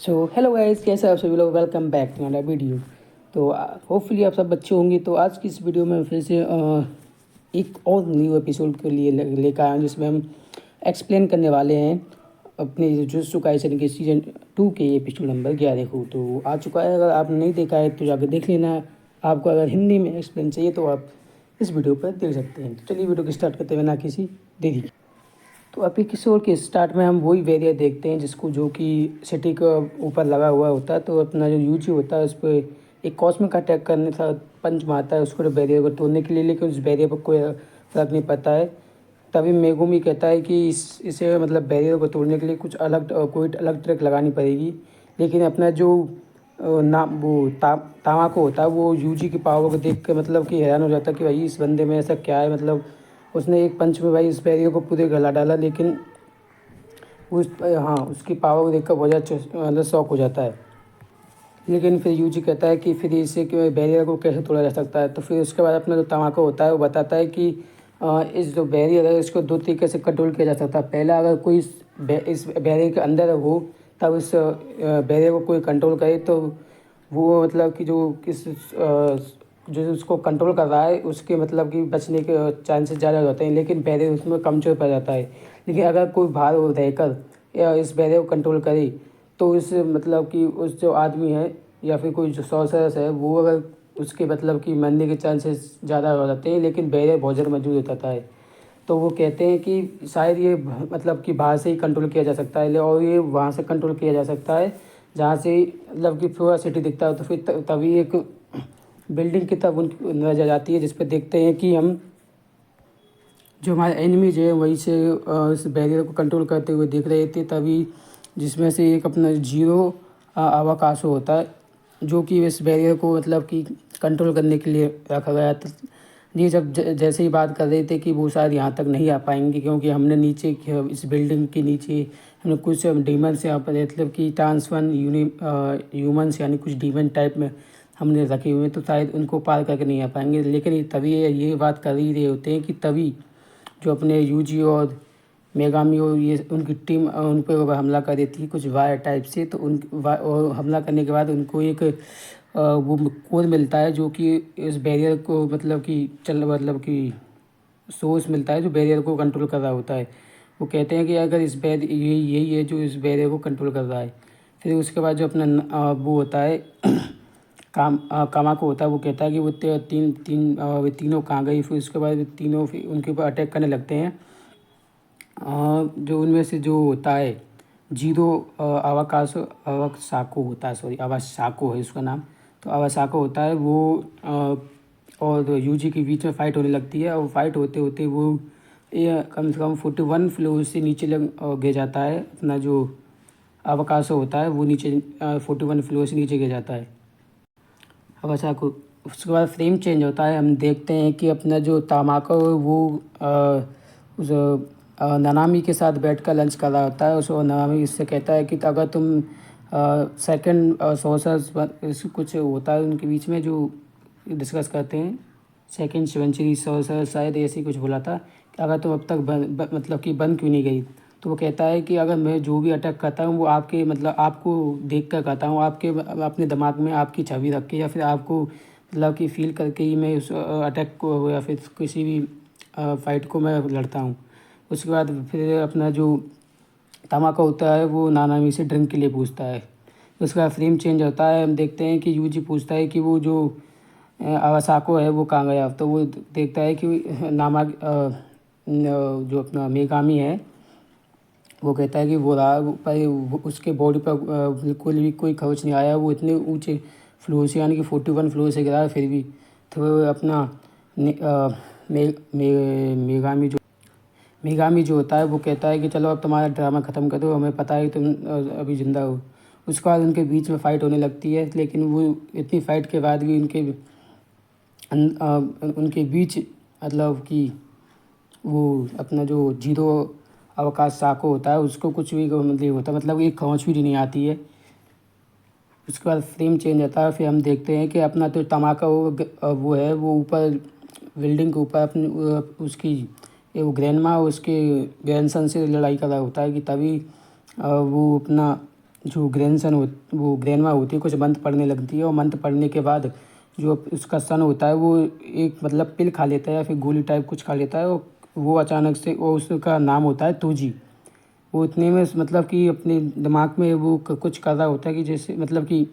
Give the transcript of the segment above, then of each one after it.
So hello guys, कैसे आप सभी लोग। Welcome back to another video. तो होपफुली आप सब अच्छे होंगे। तो आज की इस वीडियो में फिर से एक और न्यू एपिसोड के लिए लेकर आए हैं, जिसमें हम एक्सप्लेन करने वाले हैं अपने जुत्सु काइसेन के सीजन 2 के एपिसोड नंबर 11 को। तो आ चुका है, अगर आपने नहीं देखा है तो जाकर देख लेना। आपको अगर हिंदी में एक्सप्लेन चाहिए तो आप इस वीडियो पर देख सकते हैं। तो चलिए वीडियो को स्टार्ट करते हुए ना किसी देरी। तो एपिसोड के स्टार्ट में हम वही बैरियर देखते हैं जिसको जो कि सिटी के ऊपर लगा हुआ होता है। तो अपना जो यूजी होता है उस पर एक कॉस्मिक अटैक करने का पंच मारता है उसको बैरियर को तोड़ने के लिए, लेकिन उस बैरियर पर कोई फर्क नहीं पड़ता है। तभी मेगुमी कहता है कि इसे मतलब बैरियर को तोड़ने के लिए कुछ अलग कोई अलग ट्रिक लगानी पड़ेगी। लेकिन अपना जो नाम वो तामाको होता है वो यूजी की पावर को देख कर मतलब कि हैरान हो जाता है कि भाई इस बंदे में ऐसा क्या है। मतलब उसने एक पंच में भाई इस बैरियर को पूरे गला डाला, लेकिन उसकी पावर को देखकर बहुत ज़्यादा मतलब शौक हो जाता है। लेकिन फिर यूजी कहता है कि फिर इसे बैरियर को कैसे तोड़ा जा सकता है। तो फिर उसके बाद अपना जो तमाको होता है वो बताता है कि इस जो बैरियर है इसको दो तरीके से कंट्रोल किया जा सकता है। पहला, अगर कोई इस बैरियर के अंदर हो तब इस बैरियर को कोई कंट्रोल करे तो वो मतलब कि जो उसको कंट्रोल कर रहा है उसके मतलब कि बचने के चांसेस ज़्यादा होते हैं, लेकिन बैरियर उसमें कमज़ोर पड़ जाता है। लेकिन अगर कोई बाहर रहकर या इस बैरियर को कंट्रोल करे तो इस मतलब कि उस जो आदमी है या फिर कोई जो सॉर्सरर्स है वो अगर उसके मतलब कि मरने के चांसेस ज़्यादा हो जाते हैं, लेकिन बैरियर बहुत ज़्यादा मजबूत हो जाता है। तो वो कहते हैं कि शायद ये मतलब कि बाहर से ही कंट्रोल किया जा सकता है, और ये वहाँ से कंट्रोल किया जा सकता है जहाँ से मतलब कि पूरा सिटी दिखता है। तो फिर तभी एक बिल्डिंग की तरफ उन नजर जाती है जिस पर देखते हैं कि हम जो हमारे एनिमीज है वहीं से इस बैरियर को कंट्रोल करते हुए दिख रहे थे। तभी जिसमें से एक अपना जीरो अवकाशो होता है जो कि इस बैरियर को मतलब कि कंट्रोल करने के लिए रखा गया था। ये जब जैसे ही बात कर रहे थे कि वो शायद यहाँ तक नहीं आ पाएंगे, क्योंकि हमने नीचे इस बिल्डिंग के नीचे हमने कुछ डीमंस यहाँ पर मतलब कि ट्रांसफन ह्यूमंस यानी कुछ डीमन टाइप में हमने रखे हुए हैं, तो शायद उनको पार करके नहीं आ पाएंगे। लेकिन तभी ये बात कर ही रहे होते हैं कि तभी जो अपने यूजी और मेगामी और ये उनकी टीम उन पर हमला कर देती है कुछ वायर टाइप से। तो और हमला करने के बाद उनको एक वो कोड मिलता है जो कि इस बैरियर को मतलब कि सोर्स मिलता है जो बैरियर को कंट्रोल कर रहा होता है। वो कहते हैं कि अगर इस बैरियर यही है जो इस बैरियर को कंट्रोल कर रहा है। फिर उसके बाद जो अपना वो होता है कामाको होता है, वो कहता है कि वो वे तीनों कहाँ गई। फिर उसके बाद तीनों फिर उनके ऊपर अटैक करने लगते हैं। जो उनमें से जो होता है जीरो अवासाको होता है, सॉरी अवासाको है उसका नाम। तो अवासाको होता है वो और यूजी के बीच में फ़ाइट होने लगती है, और फाइट होते होते वो ये कम से कम 41 फ्लोर से नीचे गिर जाता है। अपना जो अवकाशो होता है वो नीचे 41 फ्लोर से नीचे गिर जाता है अवासाको। उसके बाद फ्रेम चेंज होता है, हम देखते हैं कि अपना जो तामाको है वो उस नानामी के साथ बैठकर लंच कर रहा होता है। उसको नानामी इससे कहता है कि अगर तुम सेकंड सोर्सर्स कुछ होता है उनके बीच में जो डिस्कस करते हैं सेकंड सेंचुरी सोर्सर शायद ऐसे ही कुछ बोला था कि अगर तुम अब तक मतलब कि बंद क्यों नहीं गई। तो वो कहता है कि अगर मैं जो भी अटैक करता हूँ वो आपके मतलब आपको देख कर करता हूँ, आपके अपने दिमाग में आपकी छवि रख के या फिर आपको मतलब कि फील करके ही मैं उस अटैक को या फिर किसी भी फाइट को मैं लड़ता हूँ। उसके बाद फिर अपना जो तमाका होता है वो नानामी से ड्रिंक के लिए पूछता है। उसके बाद फ्रेम चेंज होता है, हम देखते हैं कि यूजी पूछता है कि वो जो अवासाको है वो कहाँ गया। तो वो देखता है कि जो अपना मेगामी है वो कहता है कि वो रहा पर उसके बॉडी पर बिल्कुल भी कोई खरोच नहीं आया। वो इतने ऊंचे फ्लोर से यानी कि 41 फ्लोर से गिरा है फिर भी। तो वो अपना मेगामी जो होता है वो कहता है कि चलो अब तुम्हारा ड्रामा ख़त्म कर दो, हमें पता है कि तुम अभी ज़िंदा हो। उसके बाद उनके बीच में फ़ाइट होने लगती है, लेकिन वो इतनी फ़ाइट के बाद भी उनके बीच मतलब कि वो अपना जो जीरो अवकाश साको होता है उसको कुछ भी मतलब होता है, मतलब एक खरोंच भी नहीं आती है। उसके बाद फ्रेम चेंज होता है, फिर हम देखते हैं कि अपना तो तमाका वो है वो ऊपर बिल्डिंग के ऊपर अपनी उसकी वो ग्रैंड माँ उसके ग्रैंडसन से लड़ाई कर रहा होता है कि तभी वो अपना जो ग्रैंडसन वो ग्रैंडमा होती है कुछ मंत्र पढ़ने लगती है, और मंत्र पढ़ने के बाद जो उसका सन होता है वो एक मतलब पिल खा लेता है या फिर गोली टाइप कुछ खा लेता है, और वो अचानक से वो उसका नाम होता है तोजी। वो इतने में मतलब कि अपने दिमाग में वो कुछ कर रहा होता है कि जैसे मतलब कि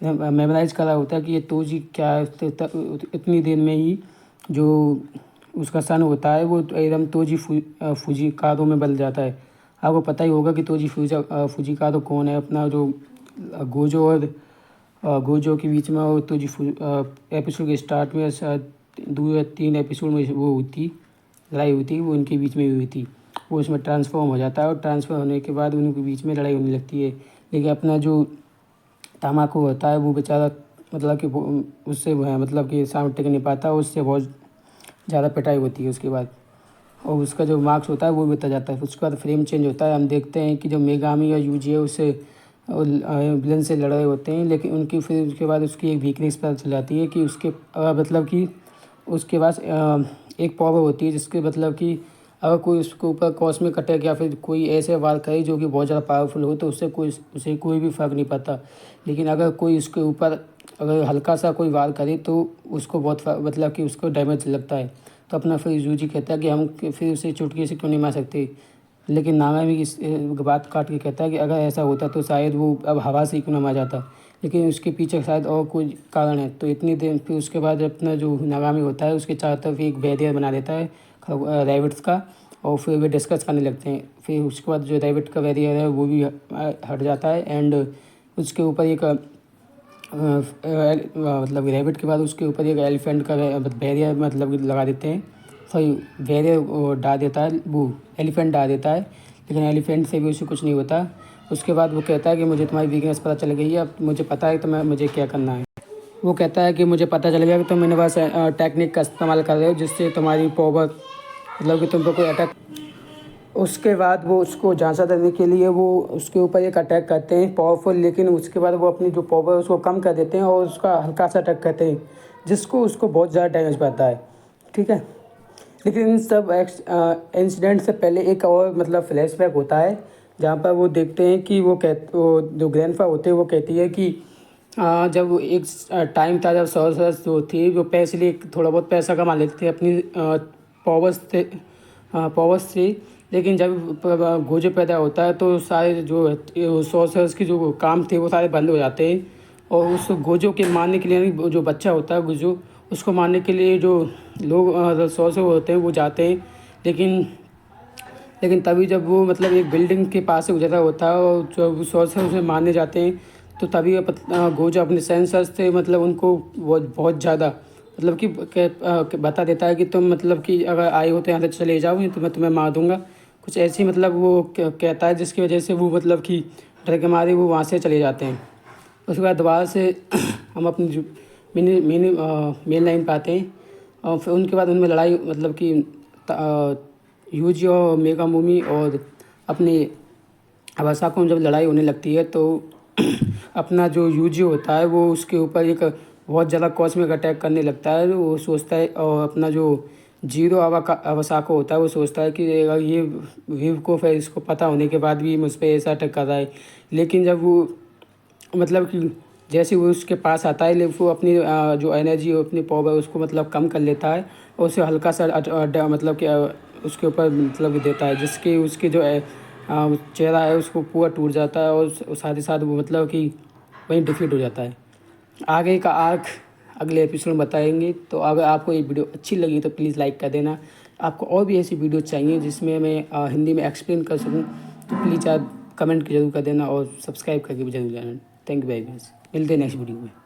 मेमोराइज कर रहा होता है कि ये तोजी क्या है। इतनी देर में ही जो उसका सन होता है वो एकदम तोजी फुजिकारो में बदल जाता है। आपको पता ही होगा कि तोजी फुजिकारो कौन है। अपना जो गोजो और गोजो के बीच में वो तोजी एपिसोड के स्टार्ट में शायद 2 या 3 एपिसोड में वो होती लड़ाई होती वो उनके बीच में हुई थी। वो उसमें ट्रांसफॉर्म हो जाता है और ट्रांसफर होने के बाद उनके बीच में लड़ाई होने लगती है। लेकिन अपना जो तमाकू होता है वो बेचारा मतलब कि उससे मतलब कि सामने टिक नहीं पाता, उससे बहुत ज़्यादा पिटाई होती है उसके बाद, और उसका जो मार्क्स होता है वो भी बता जाता है। उसके बाद फ्रेम चेंज होता है, हम देखते हैं कि जो मेगामी या यूजी है उससे विलन से लड़ रहे होते हैं, लेकिन उनकी फिर उसके बाद उसकी एक वीकनेस पता चल जाती है कि उसके मतलब कि उसके पास एक पावर होती है जिसके मतलब कि अगर कोई उसके ऊपर कॉस्मिक अटैक या फिर कोई ऐसे वार करे जो कि बहुत ज़्यादा पावरफुल हो तो उसे कोई भी फ़र्क नहीं पड़ता। लेकिन अगर कोई उसके ऊपर अगर हल्का सा कोई वार करे तो उसको बहुत मतलब कि उसको डैमेज लगता है। तो अपना फिर यूजी कहता है कि हम फिर उसे चुटकी से क्यों नहीं मार सकते। लेकिन नागामी इस बात काट के कहता है कि अगर ऐसा होता तो शायद वो अब हवा से ही क्यों ना मार जाता, लेकिन उसके पीछे शायद और कोई कारण है। तो इतनी देर फिर उसके बाद अपना जो नागामी होता है उसके चारों तरफ एक बैरियर बना देता है रैबिट्स का, और फिर वे डिस्कस करने लगते हैं। फिर उसके बाद जो रैबिट का बैरियर है वो भी हट जाता है, एंड उसके ऊपर एक मतलब रैबिट के बाद उसके ऊपर एक एलिफेंट का बैरियर मतलब लगा देते हैं। सॉरी, बैरियर डाल देता है, वो एलिफेंट डाल देता है, लेकिन एलिफेंट से भी उसे कुछ नहीं होता। उसके बाद वो कहता है कि मुझे तुम्हारी वीकनेस पता चल गई है, अब मुझे पता है तो मुझे क्या करना है। वो कहता है कि मुझे पता चल गया कि तुम मेरे पास टेक्निक का इस्तेमाल कर रहे हो जिससे तुम्हारी पावर मतलब कि तुम पर कोई अटैक। उसके बाद वो उसको झांसा देने के लिए वो उसके ऊपर एक अटैक करते हैं पावरफुल, लेकिन उसके बाद वो अपनी जो पावर है उसको कम कर देते हैं और उसका हल्का सा अटैक करते हैं जिसको उसको बहुत ज़्यादा डैमेज पड़ता है। ठीक है, लेकिन इन सब इंसिडेंट से पहले एक और मतलब फ्लैशबैक होता है जहाँ पर वो देखते हैं कि वो जो ग्रैंडफा होते हैं वो कहती है कि जब वो एक टाइम था जब सॉर्सरर्स जो थी वो पैसे लिए थोड़ा बहुत पैसा कमा लेते थे अपनी पावर्स से। लेकिन जब गोजो पैदा होता है तो सारे जो सॉर्सरर्स के जो काम थे वो सारे बंद हो जाते हैं, और उस गोजो के मारने के लिए जो बच्चा होता है गोजो उसको मारने के लिए जो लोग सॉर्सर होते हैं वो जाते हैं। लेकिन तभी जब वो मतलब एक बिल्डिंग के पास से गुजरा होता है और जब सॉर्सर उसे मारने जाते हैं तो तभी गोजो अपने सेंसर्स से मतलब उनको बहुत ज़्यादा मतलब कि बता देता है कि तुम मतलब कि अगर आए हो तो यहाँ से चले जाओ नहीं तो मैं तुम्हें मार दूंगा। कुछ ऐसी मतलब वो कहता है जिसकी वजह से वो मतलब कि डर के मारे वो वहाँ से चले जाते हैं। उसके बाद दोबारा से हम अपनी जो मेन लाइन पे आते हैं, और फिर उनके बाद उनमें लड़ाई मतलब कि यूजी और मेगामुमी और अपनी अवासाको में जब लड़ाई होने लगती है तो अपना जो यूजी होता है वो उसके ऊपर एक बहुत ज़्यादा कॉस्मिक अटैक करने लगता है। वो सोचता है, और अपना जो जीरो अवासाको होता है वो सोचता है कि अगर ये विव को फिर इसको पता होने के बाद भी मुझ पर ऐसा अटैक कर रहा है। लेकिन जब वो मतलब कि जैसे वो उसके पास आता है लेकिन वो अपनी जो एनर्जी और अपनी पावर उसको मतलब कम कर लेता है और उसे हल्का सा मतलब कि उसके ऊपर मतलब कि देता है जिसकी उसकी जो चेहरा है उसको पूरा टूट जाता है, और साथ ही साथ वो मतलब कि वहीं डिफीट हो जाता है। आगे का आर्क अगले एपिसोड में बताएंगे। तो अगर आपको ये वीडियो अच्छी लगी तो प्लीज़ लाइक कर देना। आपको और भी ऐसी वीडियो चाहिए जिसमें मैं हिंदी में एक्सप्लेन कर सकूं तो प्लीज़ आप कमेंट जरूर कर देना और सब्सक्राइब करके भी जरूर जाना। थैंक यू वेरी मच, मिलते हैं नेक्स्ट वीडियो में।